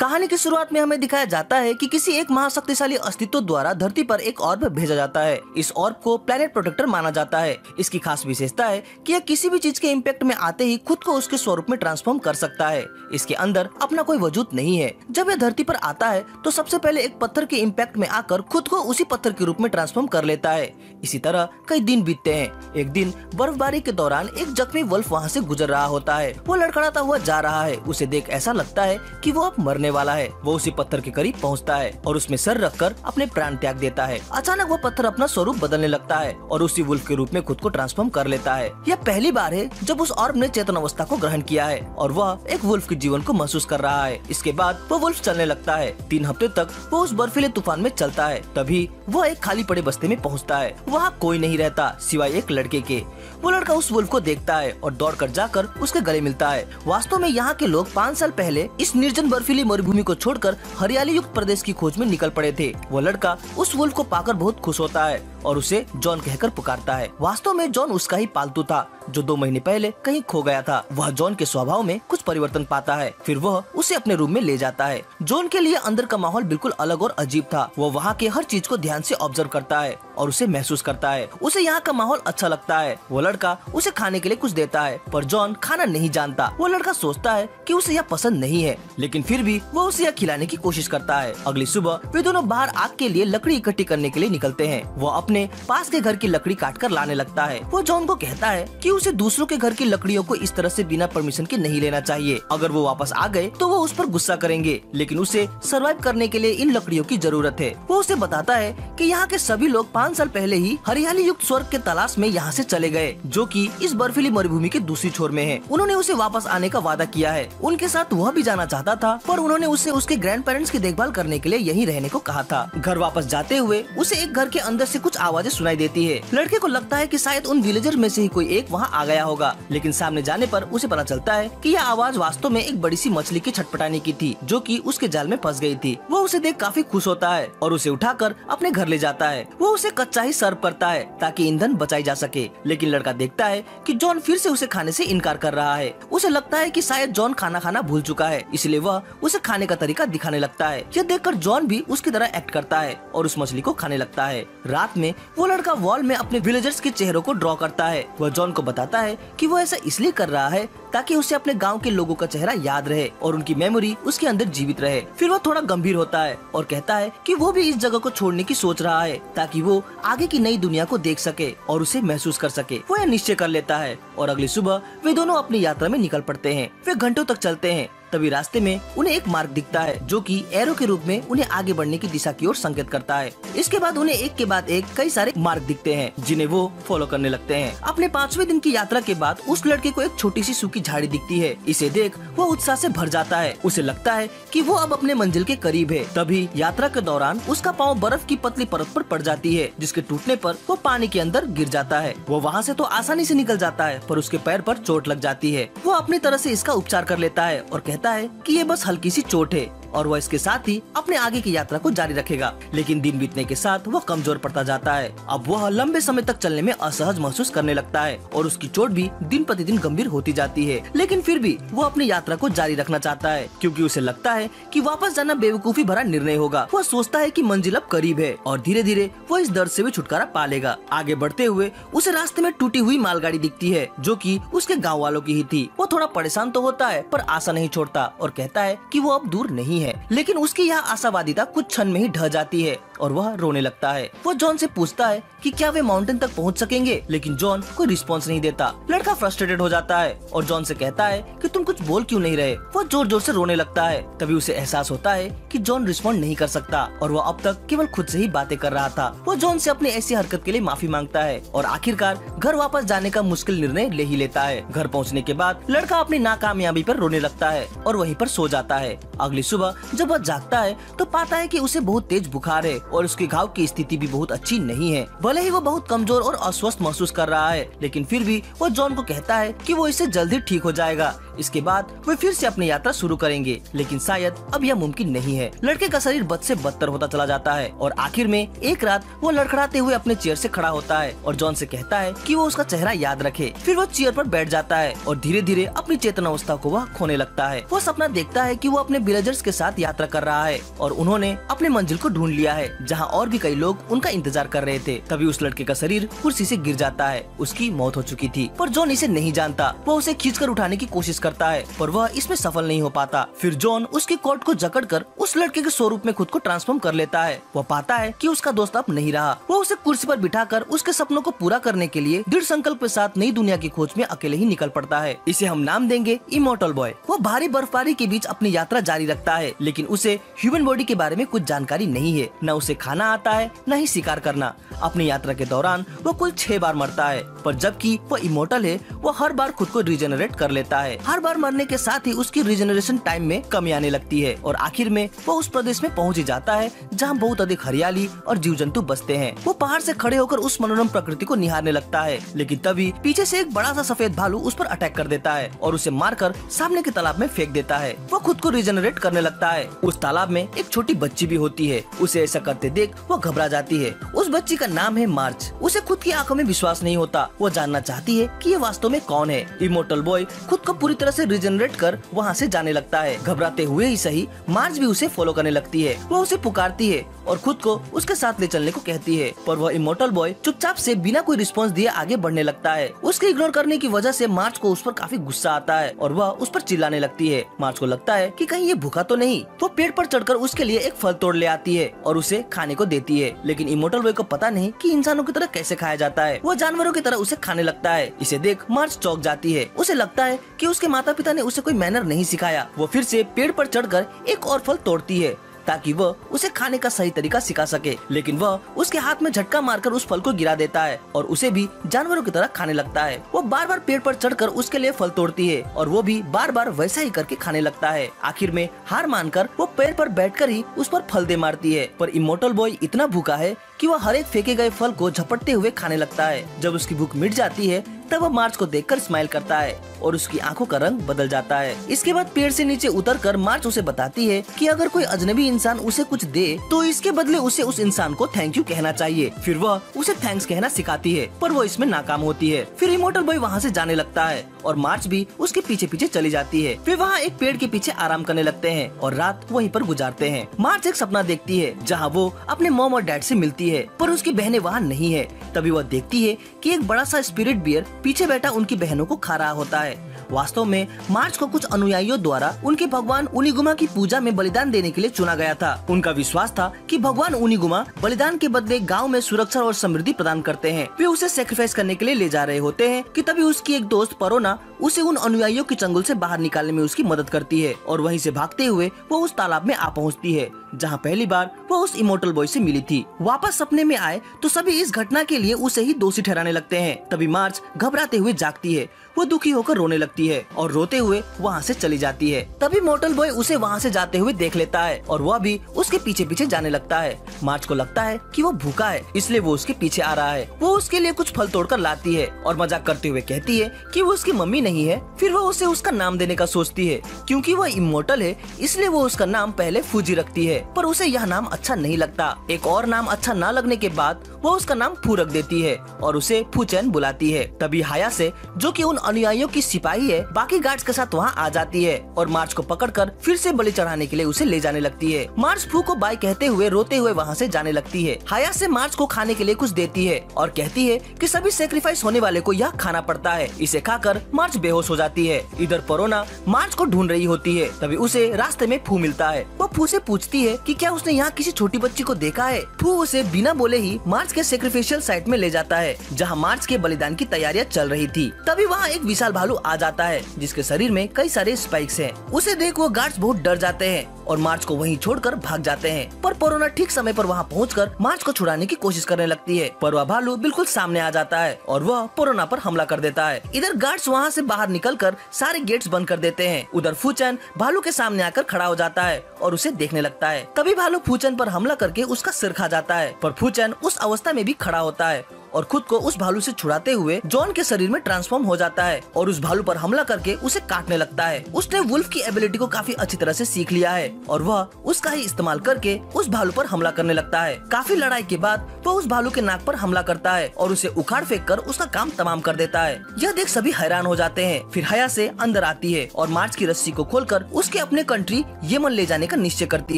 कहानी की शुरुआत में हमें दिखाया जाता है कि किसी एक महाशक्तिशाली अस्तित्व द्वारा धरती पर एक ऑर्ब भेजा जाता है। इस ऑर्ब को प्लैनेट प्रोटेक्टर माना जाता है। इसकी खास विशेषता है कि यह किसी भी चीज के इम्पैक्ट में आते ही खुद को उसके स्वरूप में ट्रांसफॉर्म कर सकता है। इसके अंदर अपना कोई वजूद नहीं है। जब यह धरती पर आता है तो सबसे पहले एक पत्थर के इम्पैक्ट में आकर खुद को उसी पत्थर के रूप में ट्रांसफॉर्म कर लेता है। इसी तरह कई दिन बीतते हैं। एक दिन बर्फबारी के दौरान एक जख्मी वुल्फ वहाँ से गुजर रहा होता है। वो लड़खड़ाता हुआ जा रहा है। उसे देख ऐसा लगता है कि वो अब मरने वाला है। वो उसी पत्थर के करीब पहुँचता है और उसमें सर रखकर अपने प्राण त्याग देता है। अचानक वो पत्थर अपना स्वरूप बदलने लगता है और उसी वुल्फ के रूप में खुद को ट्रांसफॉर्म कर लेता है। यह पहली बार है जब उस ऑर्ब ने चेतन अवस्था को ग्रहण किया है और वह एक वुल्फ के जीवन को महसूस कर रहा है। इसके बाद वो वुल्फ चलने लगता है। 3 हफ्ते तक वो उस बर्फीले तूफान में चलता है। तभी वो एक खाली पड़े बस्ती में पहुंचता है। वहाँ कोई नहीं रहता सिवाय एक लड़के के। वो लड़का उस वुल्फ को देखता है और दौड़कर जाकर उसके गले मिलता है। वास्तव में यहाँ के लोग 5 साल पहले इस निर्जन बर्फीली मरुभूमि को छोड़कर हरियाली युक्त प्रदेश की खोज में निकल पड़े थे। वो लड़का उस वुल्फ को पाकर बहुत खुश होता है और उसे जॉन कहकर पुकारता है। वास्तव में जॉन उसका ही पालतू था जो 2 महीने पहले कहीं खो गया था। वह जॉन के स्वभाव में कुछ परिवर्तन पाता है। फिर वह उसे अपने रूम में ले जाता है। जॉन के लिए अंदर का माहौल बिल्कुल अलग और अजीब था। वो वहाँ के हर चीज को ध्यान से ऑब्जर्व करता है और उसे महसूस करता है। उसे यहाँ का माहौल अच्छा लगता है। वो लड़का उसे खाने के लिए कुछ देता है पर जॉन खाना नहीं जानता। वो लड़का सोचता है कि उसे यह पसंद नहीं है, लेकिन फिर भी वो उसे यह खिलाने की कोशिश करता है। अगली सुबह वे दोनों बाहर आग के लिए लकड़ी इकट्ठी करने के लिए निकलते हैं। वो अपने पास के घर की लकड़ी काटकर लाने लगता है। वो जॉन को कहता है कि उसे दूसरों के घर की लकड़ियों को इस तरह से बिना परमिशन के नहीं लेना चाहिए। अगर वो वापस आ गए तो वो उस पर गुस्सा करेंगे, लेकिन उसे सरवाइव करने के लिए इन लकड़ियों की जरूरत है। वो उसे बताता है कि यहाँ के सभी लोग 5 साल पहले ही हरियाली युक्त स्वर्ग के तलाश में यहाँ से चले गए, जो कि इस बर्फीली मरुभूमि के दूसरी छोर में है। उन्होंने उसे वापस आने का वादा किया है। उनके साथ वह भी जाना चाहता था, पर उन्होंने उसे उसके ग्रैंड पेरेंट्स की देखभाल करने के लिए यहीं रहने को कहा था। घर वापस जाते हुए उसे एक घर के अंदर से कुछ आवाजें सुनाई देती है। लड़के को लगता है कि शायद उन विलेजर में से ही कोई एक वहाँ आ गया होगा, लेकिन सामने जाने पर उसे पता चलता है कि यह आवाज वास्तव में एक बड़ी सी मछली के छटपटाने की थी, जो कि उसके जाल में फंस गई थी। वो उसे देख काफी खुश होता है और उसे उठाकर अपने घर ले जाता है। वो उसे कच्चा ही सर्व करता है ताकि ईंधन बचाई जा सके, लेकिन लड़का देखता है कि जॉन फिर से उसे खाने से इनकार कर रहा है। उसे लगता है कि शायद जॉन खाना खाना भूल चुका है, इसलिए वह उसे खाने का तरीका दिखाने लगता है। यह देखकर जॉन भी उसकी तरह एक्ट करता है और उस मछली को खाने लगता है। रात में वो लड़का वॉल में अपने विलेजर्स के चेहरों को ड्रॉ करता है। वह जॉन को बताता है कि वो ऐसा इसलिए कर रहा है ताकि उसे अपने गांव के लोगों का चेहरा याद रहे और उनकी मेमोरी उसके अंदर जीवित रहे। फिर वह थोड़ा गंभीर होता है और कहता है कि वो भी इस जगह को छोड़ने की सोच रहा है ताकि वो आगे की नई दुनिया को देख सके और उसे महसूस कर सके। वो यह निश्चय कर लेता है और अगली सुबह वे दोनों अपनी यात्रा में निकल पड़ते हैं। वे घंटों तक चलते हैं। तभी रास्ते में उन्हें एक मार्ग दिखता है जो कि एरो के रूप में उन्हें आगे बढ़ने की दिशा की ओर संकेत करता है। इसके बाद उन्हें एक के बाद एक कई सारे मार्ग दिखते हैं जिन्हें वो फॉलो करने लगते हैं। अपने 5वें दिन की यात्रा के बाद उस लड़के को एक छोटी सी सूखी झाड़ी दिखती है। इसे देख वो उत्साह से भर जाता है। उसे लगता है कि वो अब अपने मंजिल के करीब है। तभी यात्रा के दौरान उसका पाँव बर्फ की पतली परत पर पड़ जाती है, जिसके टूटने पर वो पानी के अंदर गिर जाता है। वो वहाँ से तो आसानी से निकल जाता है, पर उसके पैर पर चोट लग जाती है। वो अपनी तरह से इसका उपचार कर लेता है और कहता है कि ये बस हल्की सी चोट है और वह इसके साथ ही अपने आगे की यात्रा को जारी रखेगा। लेकिन दिन बीतने के साथ वह कमजोर पड़ता जाता है। अब वह लंबे समय तक चलने में असहज महसूस करने लगता है और उसकी चोट भी दिन प्रतिदिन गंभीर होती जाती है। लेकिन फिर भी वो अपनी यात्रा को जारी रखना चाहता है क्योंकि उसे लगता है कि वापस जाना बेवकूफी भरा निर्णय होगा। वह सोचता है कि मंजिल अब करीब है और धीरे धीरे वो इस दर्द से भी छुटकारा पा लेगा। आगे बढ़ते हुए उसे रास्ते में टूटी हुई मालगाड़ी दिखती है जो कि उसके गाँव वालों की ही थी। वो थोड़ा परेशान तो होता है पर आशा नहीं छोड़ता और कहता है कि वो अब दूर नहीं है। लेकिन उसकी यह आशावादिता कुछ क्षण में ही ढह जाती है और वह रोने लगता है। वो जॉन से पूछता है कि क्या वे माउंटेन तक पहुंच सकेंगे, लेकिन जॉन कोई रिस्पांस नहीं देता। लड़का फ्रस्ट्रेटेड हो जाता है और जॉन से कहता है कि तुम कुछ बोल क्यों नहीं रहे। वो जोर जोर से रोने लगता है। तभी उसे एहसास होता है कि जॉन रिस्पॉन्ड नहीं कर सकता और वह अब तक केवल खुद से ही बातें कर रहा था। वो जॉन से अपनी ऐसी हरकत के लिए माफी मांगता है और आखिरकार घर वापस जाने का मुश्किल निर्णय ले ही लेता है। घर पहुँचने के बाद लड़का अपनी नाकामयाबी पर रोने लगता है और वहीं पर सो जाता है। अगली सुबह जब वह जागता है तो पाता है कि उसे बहुत तेज बुखार है और उसके घाव की स्थिति भी बहुत अच्छी नहीं है। भले ही वो बहुत कमजोर और अस्वस्थ महसूस कर रहा है, लेकिन फिर भी वो जॉन को कहता है कि वो इससे जल्दी ठीक हो जाएगा। इसके बाद वे फिर से अपनी यात्रा शुरू करेंगे, लेकिन शायद अब यह मुमकिन नहीं है। लड़के का शरीर बद से बदतर होता चला जाता है और आखिर में एक रात वो लड़खड़ाते हुए अपने चेयर से खड़ा होता है और जॉन से कहता है कि वो उसका चेहरा याद रखे। फिर वो चेयर पर बैठ जाता है और धीरे धीरे अपनी चेतनावस्था को वह खोने लगता है। वो सपना देखता है कि वो अपने विलेजर्स के साथ यात्रा कर रहा है और उन्होंने अपने मंजिल को ढूंढ लिया है, जहाँ और भी कई लोग उनका इंतजार कर रहे थे। तभी उस लड़के का शरीर कुर्सी से गिर जाता है। उसकी मौत हो चुकी थी, पर जॉन इसे नहीं जानता। वो उसे खींचकर उठाने की कोशिश करता है, पर वह इसमें सफल नहीं हो पाता। फिर जॉन उसकी कोट को जकड़कर उस लड़के के स्वरूप में खुद को ट्रांसफॉर्म कर लेता है। वो पाता है कि उसका दोस्त अब नहीं रहा। वो उसे कुर्सी पर बिठाकर उसके सपनों को पूरा करने के लिए दृढ़ संकल्प के साथ नई दुनिया की खोज में अकेले ही निकल पड़ता है। इसे हम नाम देंगे इमॉर्टल बॉय। वो भारी बर्फबारी के बीच अपनी यात्रा जारी रखता है, लेकिन उसे ह्यूमन बॉडी के बारे में कुछ जानकारी नहीं है। न उसे खाना आता है, न ही शिकार करना। अपनी यात्रा के दौरान वो कुल 6 बार मरता है, पर जबकि वो इमॉर्टल है, वो हर बार खुद को रिजेनरेट कर लेता है। हर बार मरने के साथ ही उसकी रिजेनरेशन टाइम में कमी आने लगती है और आखिर में वो उस प्रदेश में पहुंच ही जाता है जहां बहुत अधिक हरियाली और जीव जंतु बसते हैं। वो पहाड़ से खड़े होकर उस मनोरम प्रकृति को निहारने लगता है, लेकिन तभी पीछे से एक बड़ा सा सफेद भालू उस पर अटैक कर देता है और उसे मारकर सामने के तालाब में फेंक देता है। वो खुद को रिजेनरेट करने लगता है। उस तालाब में एक छोटी बच्ची भी होती है। उसे ऐसा करते देख वो घबरा जाती है। उस बच्ची का नाम है मार्च। उसे खुद की आंखों में विश्वास नहीं होता। वो जानना चाहती है कि ये वास्तव में कौन है। इमॉर्टल बॉय खुद को पूरी तरह से रिजेनरेट कर वहाँ से जाने लगता है। घबराते हुए ही सही, मार्च भी उसे फॉलो करने लगती है। वो उसे पुकारती है और खुद को उसके साथ ले चलने को कहती है, पर वह इमॉर्टल बॉय चुपचाप से बिना कोई रिस्पॉन्स दिए आगे बढ़ने लगता है। उसके इग्नोर करने की वजह से मार्च को उस पर काफी गुस्सा आता है और वह उस पर चिल्लाने लगती है। मार्च को लगता है कि कहीं ये भूखा तो नहीं। वो पेड़ पर चढ़कर उसके लिए एक फल तोड़ ले आती है और उसे खाने को देती है, लेकिन इमॉर्टल बॉय को पता नहीं कि इंसानों की तरह कैसे खाया जाता है। वो जानवरों की तरह उसे खाने लगता है। इसे देख मार्च चौंक जाती है। उसे लगता है कि उसके माता पिता ने उसे कोई मैनर नहीं सिखाया। वो फिर से पेड़ पर चढ़कर एक और फल तोड़ती है ताकि वह उसे खाने का सही तरीका सिखा सके, लेकिन वह उसके हाथ में झटका मारकर उस फल को गिरा देता है और उसे भी जानवरों की तरह खाने लगता है। वो बार बार पेड़ पर चढ़कर उसके लिए फल तोड़ती है और वो भी बार बार वैसा ही करके खाने लगता है। आखिर में हार मानकर वो पेड़ पर बैठकर ही उस पर फल दे मारती है, पर इमॉर्टल बॉय इतना भूखा है कि वह हर एक फेंके गए फल को झपटते हुए खाने लगता है। जब उसकी भूख मिट जाती है तब वह मार्च को देखकर स्माइल करता है और उसकी आंखों का रंग बदल जाता है। इसके बाद पेड़ से नीचे उतरकर मार्च उसे बताती है कि अगर कोई अजनबी इंसान उसे कुछ दे तो इसके बदले उसे उस इंसान को थैंक यू कहना चाहिए। फिर वह उसे थैंक्स कहना सिखाती है, पर वो इसमें नाकाम होती है। फिर इमॉर्टल बॉय वहाँ से जाने लगता है और मार्च भी उसके पीछे पीछे चली जाती है। फिर वहाँ एक पेड़ के पीछे आराम करने लगते हैं और रात वहीं पर गुजारते हैं। मार्च एक सपना देखती है जहाँ वो अपने मॉम और डैड से मिलती है, पर उसकी बहनें वहाँ नहीं है। तभी वह देखती है कि एक बड़ा सा स्पिरिट बियर पीछे बैठा उनकी बहनों को खा रहा होता है। वास्तव में मार्च को कुछ अनुयायियों द्वारा उनके भगवान उनिगुमा की पूजा में बलिदान देने के लिए चुना गया था। उनका विश्वास था कि भगवान उनिगुमा बलिदान के बदले गांव में सुरक्षा और समृद्धि प्रदान करते हैं। वे उसे सेक्रीफाइस करने के लिए ले जा रहे होते हैं कि तभी उसकी एक दोस्त परोना उसे उन अनुयायियों के चंगुल से बाहर निकालने में उसकी मदद करती है और वहीं से भागते हुए वो उस तालाब में आ पहुंचती है जहां पहली बार वो उस इमॉर्टल बॉय से मिली थी। वापस सपने में आए तो सभी इस घटना के लिए उसे ही दोषी ठहराने लगते हैं। तभी मार्च घबराते हुए जागती है। वो दुखी होकर रोने लगती है और रोते हुए वहाँ से चली जाती है। तभी इमॉर्टल बॉय उसे वहाँ से जाते हुए देख लेता है और वह भी उसके पीछे पीछे जाने लगता है। मार्च को लगता है कि वो भूखा है, इसलिए वो उसके पीछे आ रहा है। वो उसके लिए कुछ फल तोड़कर लाती है और मजाक करते हुए कहती है कि वो उसकी मम्मी नहीं है। फिर वो उसे उसका नाम देने का सोचती है। क्योंकि वह इमॉर्टल है इसलिए वो उसका नाम पहले फूजी रखती है, पर उसे यह नाम अच्छा नहीं लगता। एक और नाम अच्छा न लगने के बाद वो उसका नाम फू रख देती है और उसे फूचैन बुलाती है। तभी हाया से, जो कि उन अनुयायियों की सिपाही है, बाकी गार्ड्स के साथ वहाँ आ जाती है और मार्च को पकड़कर फिर से बलि चढ़ाने के लिए उसे ले जाने लगती है। मार्च फू को बाय कहते हुए रोते हुए वहाँ से जाने लगती है। हाया से मार्च को खाने के लिए कुछ देती है और कहती है कि सभी सेक्रीफाइस होने वाले को यह खाना पड़ता है। इसे खाकर मार्च बेहोश हो जाती है। इधर परोना मार्च को ढूंढ रही होती है। तभी उसे रास्ते में फू मिलता है। वो फू से पूछती है कि क्या उसने यहाँ किसी छोटी बच्ची को देखा है। फू उसे बिना बोले ही मार्च के सेक्रीफिशियल साइट में ले जाता है जहाँ मार्च के बलिदान की तैयारियां चल रही थी। तभी वहाँ एक विशाल भालू आ जाता है जिसके शरीर में कई सारे स्पाइक्स हैं। उसे देख वो गार्ड्स बहुत डर जाते हैं और मार्च को वहीं छोड़कर भाग जाते हैं। पर परोना ठीक समय पर वहाँ पहुंचकर मार्च को छुड़ाने की कोशिश करने लगती है, पर वह भालू बिल्कुल सामने आ जाता है और वह परोना पर हमला कर देता है। इधर गार्ड्स वहाँ से बाहर निकलकर सारे गेट्स बंद कर देते हैं। उधर फूचैन भालू के सामने आकर खड़ा हो जाता है और उसे देखने लगता है। तभी भालू फूचैन पर हमला करके उसका सिर खा जाता है, पर फूचैन उस अवस्था में भी खड़ा होता है और खुद को उस भालू से छुड़ाते हुए जॉन के शरीर में ट्रांसफॉर्म हो जाता है और उस भालू पर हमला करके उसे काटने लगता है। उसने वुल्फ की एबिलिटी को काफी अच्छी तरह से सीख लिया है और वह उसका ही इस्तेमाल करके उस भालू पर हमला करने लगता है। काफी लड़ाई के बाद वह उस भालू के नाक पर हमला करता है और उसे उखाड़ फेंक कर उसका काम तमाम कर देता है। यह देख सभी हैरान हो जाते हैं। फिर हया से अंदर आती है और मार्च की रस्सी को खोलकर उसके अपने कंट्री यमन ले जाने का निश्चय करती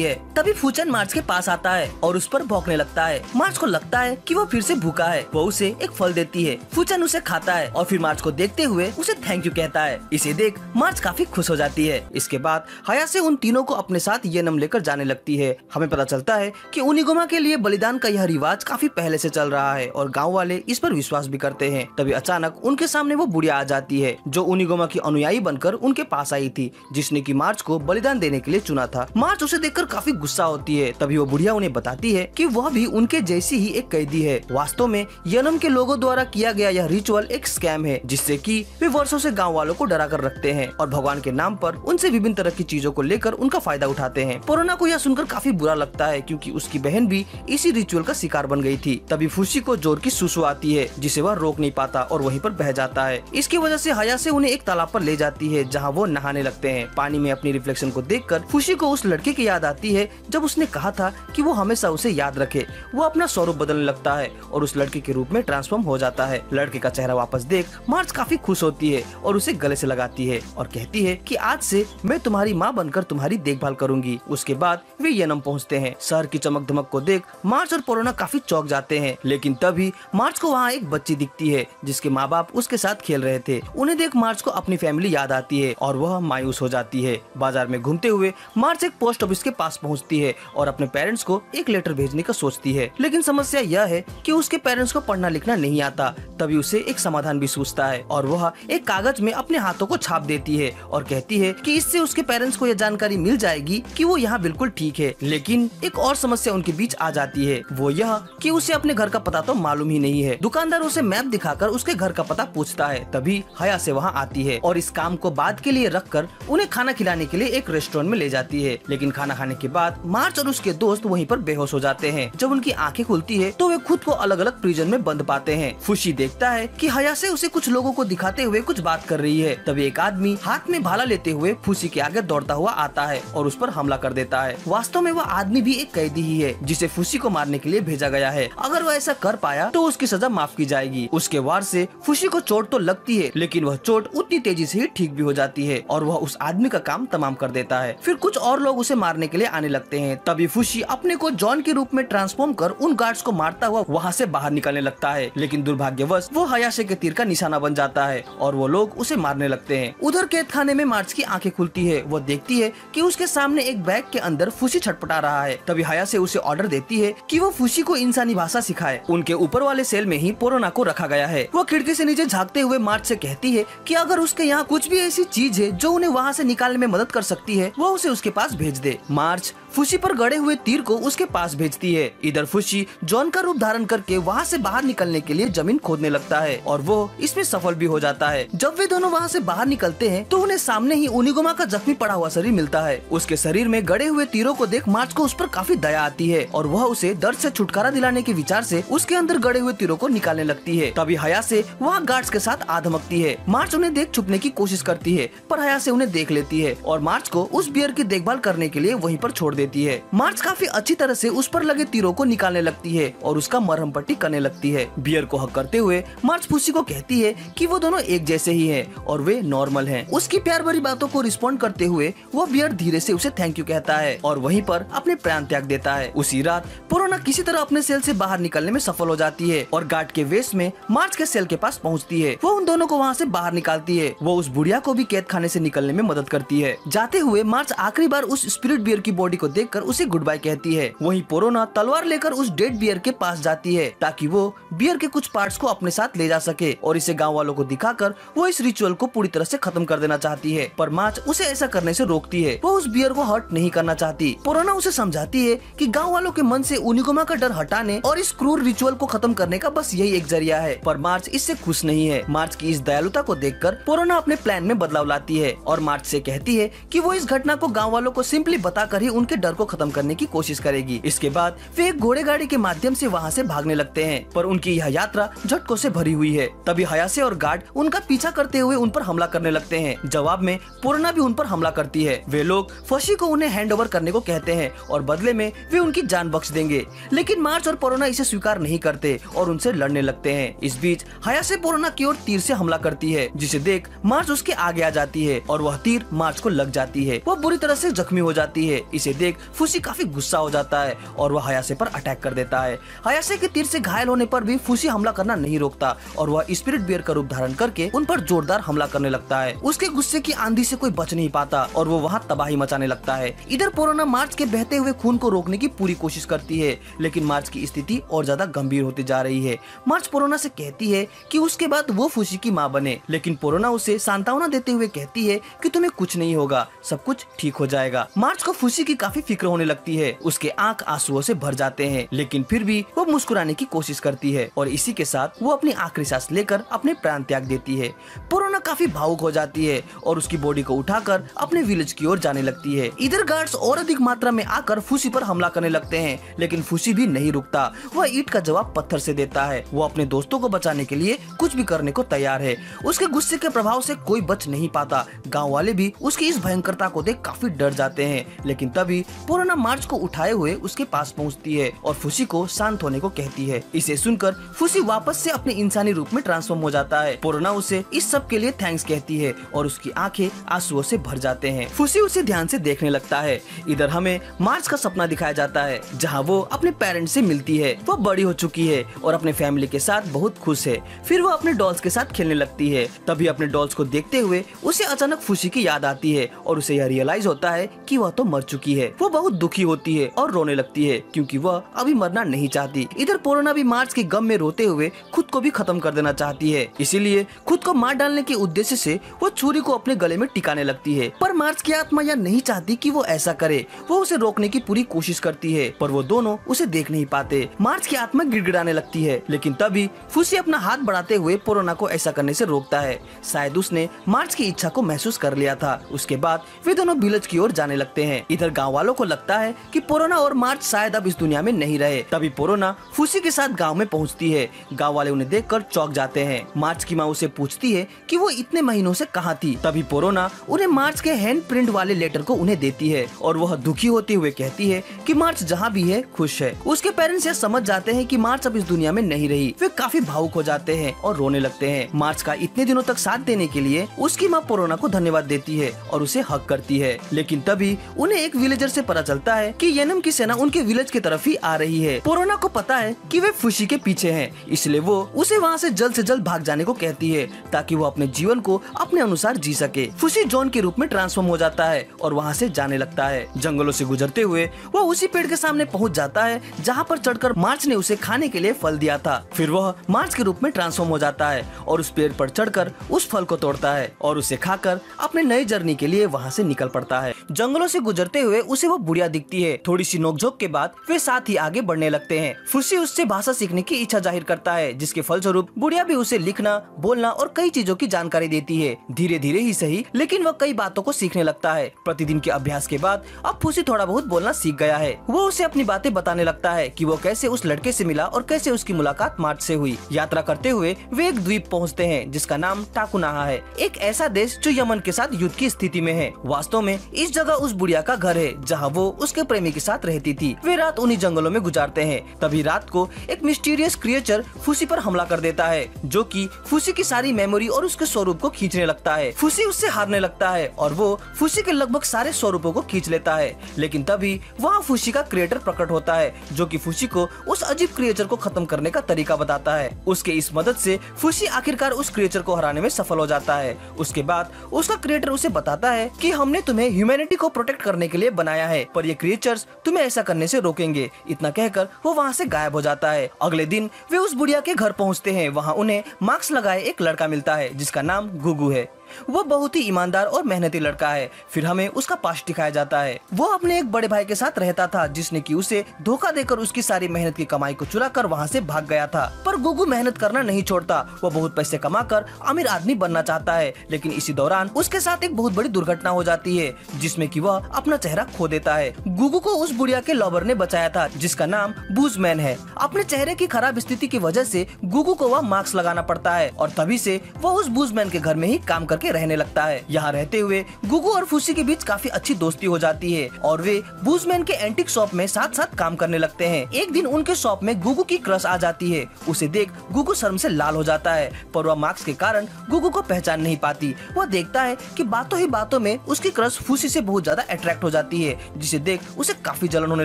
है। तभी फूचन मार्च के पास आता है और उस पर भौंकने लगता है। मार्च को लगता है कि वो फिर से भूखा है। वो उसे एक फल देती है। फूचन उसे खाता है और फिर मार्च को देखते हुए उसे थैंक यू कहता है। इसे देख मार्च काफी खुश हो जाती है। इसके बाद हया से उन तीनों को अपने साथ येनम लेकर जाने लगती है। हमें पता चलता है कि उनिगोमा के लिए बलिदान का यह रिवाज काफी पहले से चल रहा है और गाँव वाले इस पर विश्वास भी करते हैं। तभी अचानक उनके सामने वो बुढ़िया आ जाती है जो उनिगोमा की अनुयायी बनकर उनके पास आई थी, जिसने की मार्च को बलिदान देने के लिए चुना था। मार्च उसे देखकर काफी गुस्सा होती है। तभी वो बुढ़िया उन्हें बताती है कि वह भी उनके जैसी ही एक कैदी है। वास्तव में यनम के लोगों द्वारा किया गया यह रिचुअल एक स्कैम है, जिससे कि वे वर्षों से गांव वालों को डरा कर रखते हैं और भगवान के नाम पर उनसे विभिन्न तरह की चीजों को लेकर उनका फायदा उठाते हैं। पोरोना को यह सुनकर काफी बुरा लगता है क्योंकि उसकी बहन भी इसी रिचुअल का शिकार बन गई थी। तभी फुशी को जोर की सुसु आती है जिसे वह रोक नहीं पाता और वहीं पर बह जाता है। इसकी वजह से हया से उन्हें एक तालाब पर ले जाती है जहाँ वो नहाने लगते हैं। पानी में अपनी रिफ्लेक्शन को देखकर फुशी को उस लड़के की याद आती है जब उसने कहा था कि वो हमेशा उसे याद रखे। वो अपना स्वरूप बदलने लगता है और उस लड़के के रूप में ट्रांसफॉर्म हो जाता है। लड़के का चेहरा वापस देख मार्च काफी खुश होती है और उसे गले से लगाती है और कहती है कि आज से मैं तुम्हारी माँ बनकर तुम्हारी देखभाल करूंगी। उसके बाद वे यनम पहुँचते हैं। शहर की चमक धमक को देख मार्च और पोरोना काफी चौंक जाते हैं, लेकिन तभी मार्च को वहाँ एक बच्ची दिखती है जिसके माँ बाप उसके साथ खेल रहे थे। उन्हें देख मार्च को अपनी फैमिली याद आती है और वह मायूस हो जाती है। बाजार में घूमते हुए मार्च एक पोस्ट ऑफिस के पास पहुंचती है और अपने पेरेंट्स को एक लेटर भेजने का सोचती है, लेकिन समस्या यह है कि उसके पेरेंट्स को पढ़ना लिखना नहीं आता। तभी उसे एक समाधान भी सूझता है और वह एक कागज में अपने हाथों को छाप देती है और कहती है कि इससे उसके पेरेंट्स को यह जानकारी मिल जाएगी कि वो यहाँ बिल्कुल ठीक है। लेकिन एक और समस्या उनके बीच आ जाती है, वो यह कि उसे अपने घर का पता तो मालूम ही नहीं है। दुकानदार उसे मैप दिखाकर उसके घर का पता पूछता है। तभी हया से वहाँ आती है और इस काम को बाद के लिए रखकर उन्हें खाना खिलाने के लिए एक रेस्टोरेंट में ले जाती है। लेकिन खाना खाने के बाद मार्च और उसके दोस्त वहीं पर बेहोश हो जाते हैं। जब उनकी आंखें खुलती है तो वे खुद को अलग अलग प्रिजन में बंद पाते हैं। फुशी देखता है कि हया से उसे कुछ लोगों को दिखाते हुए कुछ बात कर रही है। तभी एक आदमी हाथ में भाला लेते हुए फुशी के आगे दौड़ता हुआ आता है और उस पर हमला कर देता है। वास्तव में वह आदमी भी एक कैदी ही है जिसे फुशी को मारने के लिए भेजा गया है। अगर वह ऐसा कर पाया तो उसकी सजा माफ की जाएगी। उसके वार से फुशी को चोट तो लगती है, लेकिन वह चोट उतनी तेजी से ही ठीक भी हो जाती है और वह उस आदमी का काम तमाम कर देता है। फिर कुछ और लोग उसे मारने के लिए आने लगते हैं। तभी फुशी अपने को जॉन के रूप में ट्रांसफॉर्म कर उन गार्ड्स को मारता हुआ वहाँ से बाहर निकलने लगता है, लेकिन दुर्भाग्यवश वो हयाशे के तीर का निशाना बन जाता है और वो लोग उसे मारने लगते हैं। उधर कैद खाने में मार्च की आंखें खुलती है। वो देखती है कि उसके सामने एक बैग के अंदर फुशी छटपटा रहा है। तभी हयाशे उसे ऑर्डर देती है कि वो फुशी को इंसानी भाषा सिखाए। उनके ऊपर वाले सेल में ही पोरोना को रखा गया है। वो खिड़की से नीचे झांकते हुए मार्च से कहती है कि अगर उसके यहाँ कुछ भी ऐसी चीज है जो उन्हें वहाँ से निकालने में मदद कर सकती है, वो उसे उसके पास भेज दे। मार्च फुशी पर गड़े हुए तीर को उसके पास भेजती है। इधर फुशी जॉन का रूप धारण करके वहाँ से बाहर निकलने के लिए जमीन खोदने लगता है और वो इसमें सफल भी हो जाता है। जब वे दोनों वहाँ से बाहर निकलते हैं तो उन्हें सामने ही उनिगोमा का जख्मी पड़ा हुआ शरीर मिलता है। उसके शरीर में गड़े हुए तीरों को देख मार्च को उस पर काफी दया आती है और वह उसे दर्द से छुटकारा दिलाने के विचार से उसके अंदर गड़े हुए तीरों को निकालने लगती है। तभी हया से वहाँ गार्ड्स के साथ आ धमकती है। मार्च उन्हें देख छुपने की कोशिश करती है पर हया से उन्हें देख लेती है और मार्च को उस बियर की देखभाल करने के लिए वहीं पर छोड़ देती है। मार्च काफी अच्छी तरह से उस पर लगे तीरों को निकालने लगती है और उसका मरहम पट्टी करने लगती है। बियर को हक करते हुए मार्च फुशी को कहती है कि वो दोनों एक जैसे ही हैं और वे नॉर्मल हैं। उसकी प्यार भरी बातों को रिस्पॉन्ड करते हुए वो बियर धीरे से उसे थैंक यू कहता है और वहीं पर अपने प्राण त्याग देता है। उसी रात पोरोना किसी तरह अपने सेल से बाहर निकलने में सफल हो जाती है और गार्ड के वेश में मार्च के सेल के पास पहुंचती है। वो उन दोनों को वहाँ से बाहर निकालती है। वो उस बुढ़िया को भी कैद खाने से निकलने में मदद करती है। जाते हुए मार्च आखिरी बार उस स्पिरिट बियर की बॉडी को देखकर उसे गुड बाय कहती है। वहीं पोरोना तलवार लेकर उस डेड बियर के पास जाती है ताकि वो बियर के कुछ पार्ट्स को अपने साथ ले जा सके और इसे गांव वालों को दिखाकर वो इस रिचुअल को पूरी तरह से खत्म कर देना चाहती है। पर मार्च उसे ऐसा करने से रोकती है। वो उस बियर को हर्ट नहीं करना चाहती। पोरोना उसे समझाती है कि गांव वालों के मन से उनिगोमा का डर हटाने और इस क्रूर रिचुअल को खत्म करने का बस यही एक जरिया है। पर मार्च इससे खुश नहीं है। मार्च की इस दयालुता को देखकर पोरोना अपने प्लान में बदलाव लाती है और मार्च से कहती है कि वो इस घटना को गाँव वालों को सिंपली बताकर ही उनके डर को खत्म करने की कोशिश करेगी। इसके बाद वे एक घोड़े गाड़ी के माध्यम से वहाँ से भागने लगते हैं पर पर उनकी यह यात्रा झटकों से भरी हुई है। तभी हयासे और गार्ड उनका पीछा करते हुए उन पर हमला करने लगते हैं। जवाब में पोरोना भी उन पर हमला करती है। वे लोग फशी को उन्हें हैंड ओवर करने को कहते हैं और बदले में वे उनकी जान बख्श देंगे, लेकिन मार्च और पोरोना इसे स्वीकार नहीं करते और उनसे लड़ने लगते हैं। इस बीच हयासे पोरोना की ओर तीर से हमला करती है, जिसे देख मार्च उसके आगे आ जाती है और वह तीर मार्च को लग जाती है। वह बुरी तरह से जख्मी हो जाती है। इसे देख फुसी काफी गुस्सा हो जाता है और वह हयासे पर अटैक कर देता है। हयासे के तीर से घायल होने पर भी फुसी हमला करना नहीं रोकता और वह स्पिरिट बियर का रूप धारण करके उन पर जोरदार हमला करने लगता है। उसके गुस्से की आंधी से कोई बच नहीं पाता और वो वहाँ तबाही मचाने लगता है। इधर पोरोना मार्च के बहते हुए खून को रोकने की पूरी कोशिश करती है, लेकिन मार्च की स्थिति और ज्यादा गंभीर होती जा रही है। मार्च पोरोना से कहती है कि उसके बाद वो फुसी की माँ बने, लेकिन पोरोना उसे सांत्वना देते हुए कहती है कि तुम्हें कुछ नहीं होगा, सब कुछ ठीक हो जाएगा। मार्च को फुसी की काफी फिक्र होने लगती है। उसके आंख आंसुओं से भर जाते हैं, लेकिन फिर भी वो मुस्कुराने की कोशिश करती है और इसी के साथ वो अपनी आखिरी सांस लेकर अपने प्राण त्याग देती है। पोरोना काफी भावुक हो जाती है और उसकी बॉडी को उठाकर अपने विलेज की ओर जाने लगती है। इधर गार्ड्स और अधिक मात्रा में आकर फुसी पर हमला करने लगते हैं, लेकिन फुसी भी नहीं रुकता। वह ईंट का जवाब पत्थर से देता है। वो अपने दोस्तों को बचाने के लिए कुछ भी करने को तैयार है। उसके गुस्से के प्रभाव से कोई बच नहीं पाता। गाँव वाले भी उसकी इस भयंकरता को देख काफी डर जाते हैं, लेकिन तभी पोरोना मार्च को उठाए हुए उसके पास पहुंचती है और फुसी को शांत होने को कहती है। इसे सुनकर फुसी वापस से अपने इंसानी रूप में ट्रांसफॉर्म हो जाता है। पोरोना उसे इस सब के लिए थैंक्स कहती है और उसकी आंखें आंसुओं से भर जाते हैं। फुसी उसे ध्यान से देखने लगता है। इधर हमें मार्च का सपना दिखाया जाता है, जहाँ वो अपने पेरेंट्स से मिलती है। वो बड़ी हो चुकी है और अपने फैमिली के साथ बहुत खुश है। फिर वो अपने डॉल्स के साथ खेलने लगती है। तभी अपने डॉल्स को देखते हुए उसे अचानक फुसी की याद आती है और उसे यह रियलाइज होता है कि वह तो मर चुकी है। वो बहुत दुखी होती है और रोने लगती है क्योंकि वह अभी मरना नहीं चाहती। इधर पोरोना भी मार्च के गम में रोते हुए खुद को भी खत्म कर देना चाहती है, इसीलिए खुद को मार डालने के उद्देश्य से वो छुरी को अपने गले में टिकाने लगती है। पर मार्च की आत्मा यह नहीं चाहती कि वो ऐसा करे। वो उसे रोकने की पूरी कोशिश करती है, पर वो दोनों उसे देख नहीं पाते। मार्च की आत्मा गिड़गिड़ाने लगती है, लेकिन तभी फुसी अपना हाथ बढ़ाते हुए पोरोना को ऐसा करने से रोकता है। शायद उसने मार्च की इच्छा को महसूस कर लिया था। उसके बाद वे दोनों विलेज की ओर जाने लगते हैं। इधर गाँव वालों को लगता है कि पोरोना और मार्च शायद अब इस दुनिया में नहीं रहे। तभी पोरोना फुसी के साथ गाँव में पहुँचती है। गाँव वाले उन्हें देखकर चौंक जाते हैं। मार्च की माँ उसे पूछती है कि वो इतने महीनों से कहाँ थी। तभी पोरोना उन्हें मार्च के हैंड प्रिंट वाले लेटर को उन्हें देती है और वह दुखी होते हुए कहती है कि मार्च जहाँ भी है खुश है। उसके पेरेंट्स यह समझ जाते हैं कि मार्च अब इस दुनिया में नहीं रही। वे काफी भावुक हो जाते हैं और रोने लगते हैं। मार्च का इतने दिनों तक साथ देने के लिए उसकी माँ पोरोना को धन्यवाद देती है और उसे हक करती है, लेकिन तभी उन्हें एक विलेजर से पता चलता है कि येनम की सेना उनके विलेज की तरफ ही आ रही है। पोरोना को पता है कि वे फुसी के पीछे हैं, इसलिए वो उसे वहाँ से जल्द भाग जाने को कहती है ताकि वो अपने जीवन को अपने अनुसार जी सके। फुसी जॉन के रूप में ट्रांसफॉर्म हो जाता है और वहाँ से जाने लगता है। जंगलों से गुजरते हुए वो उसी पेड़ के सामने पहुँच जाता है जहाँ पर चढ़कर मार्च ने उसे खाने के लिए फल दिया था। फिर वह मार्च के रूप में ट्रांसफॉर्म हो जाता है और उस पेड़ पर चढ़कर उस फल को तोड़ता है और उसे खाकर अपने नई जर्नी के लिए वहाँ से निकल पड़ता है। जंगलों से गुजरते हुए उसे वो बुढ़िया दिखती है। थोड़ी सी नोकझोंक के बाद वे साथ ही आगे बढ़ने लगते हैं। फुसी उससे भाषा सीखने की इच्छा जाहिर करता है, जिसके फलस्वरूप बुढ़िया भी उसे लिखना, बोलना और कई चीजों की जानकारी देती है। धीरे धीरे ही सही, लेकिन वह कई बातों को सीखने लगता है। प्रतिदिन के अभ्यास के बाद अब फुसी थोड़ा बहुत बोलना सीख गया है। वो उसे अपनी बातें बताने लगता है कि वो कैसे उस लड़के से मिला और कैसे उसकी मुलाकात मार्च से हुई। यात्रा करते हुए वे एक द्वीप पहुँचते हैं जिसका नाम टाकुनाहा है, एक ऐसा देश जो यमन के साथ युद्ध की स्थिति में है। वास्तव में इस जगह उस बुढ़िया का घर है जहाँ वो उसके प्रेमी के साथ रहती थी। वे रात उन्हीं जंगलों में गुजारते हैं। तभी रात को एक मिस्टीरियस क्रिएचर फुसी पर हमला कर देता है, जो कि फुसी की सारी मेमोरी और उसके स्वरूप को खींचने लगता है। फुसी उससे हारने लगता है और वो फुसी के लगभग सारे स्वरूपों को खींच लेता है, लेकिन तभी वहाँ फुसी का क्रिएटर प्रकट होता है, जो कि फुसी को उस अजीब क्रिएचर को खत्म करने का तरीका बताता है। उसके इस मदद से फुसी आखिरकार उस क्रिएचर को हराने में सफल हो जाता है। उसके बाद उसका क्रिएटर उसे बताता है कि हमने तुम्हें ह्यूमैनिटी को प्रोटेक्ट करने के लिए बनाया है, पर ये क्रिएचर्स तुम्हें ऐसा करने से रोकेंगे। इतना कहकर वो वहाँ से गायब हो जाता है। अगले दिन वे उस बुढ़िया के घर पहुँचते हैं। वहाँ उन्हें मास्क लगाए एक लड़का मिलता है जिसका नाम गुगु है। वह बहुत ही ईमानदार और मेहनती लड़का है। फिर हमें उसका पास्ट दिखाया जाता है। वो अपने एक बड़े भाई के साथ रहता था जिसने कि उसे धोखा देकर उसकी सारी मेहनत की कमाई को चुरा कर वहाँ से भाग गया था। पर गुगू मेहनत करना नहीं छोड़ता। वो बहुत पैसे कमाकर अमीर आदमी बनना चाहता है, लेकिन इसी दौरान उसके साथ एक बहुत बड़ी दुर्घटना हो जाती है जिसमें कि वह अपना चेहरा खो देता है। गुगू को उस बुढ़िया के लॉबर ने बचाया था जिसका नाम बूजमैन है। अपने चेहरे की खराब स्थिति की वजह से गुगू को वह मास्क लगाना पड़ता है और तभी से वह उस बूजमैन के घर में ही काम करके रहने लगता है। यहाँ रहते हुए गुगू और फूसी के बीच काफी अच्छी दोस्ती हो जाती है और वे बूजमैन के एंटीक शॉप में साथ साथ काम करने लगते हैं। एक दिन उनके शॉप में गुगू की क्रश आ जाती है। उसे देख गुगू शर्म से लाल हो जाता है, पर वह मास्क के कारण गुगू को पहचान नहीं पाती। वह देखता है कि बातों ही बातों में उसकी क्रश फूसी से बहुत ज्यादा अट्रैक्ट हो जाती है, जिसे देख उसे काफी जलन होने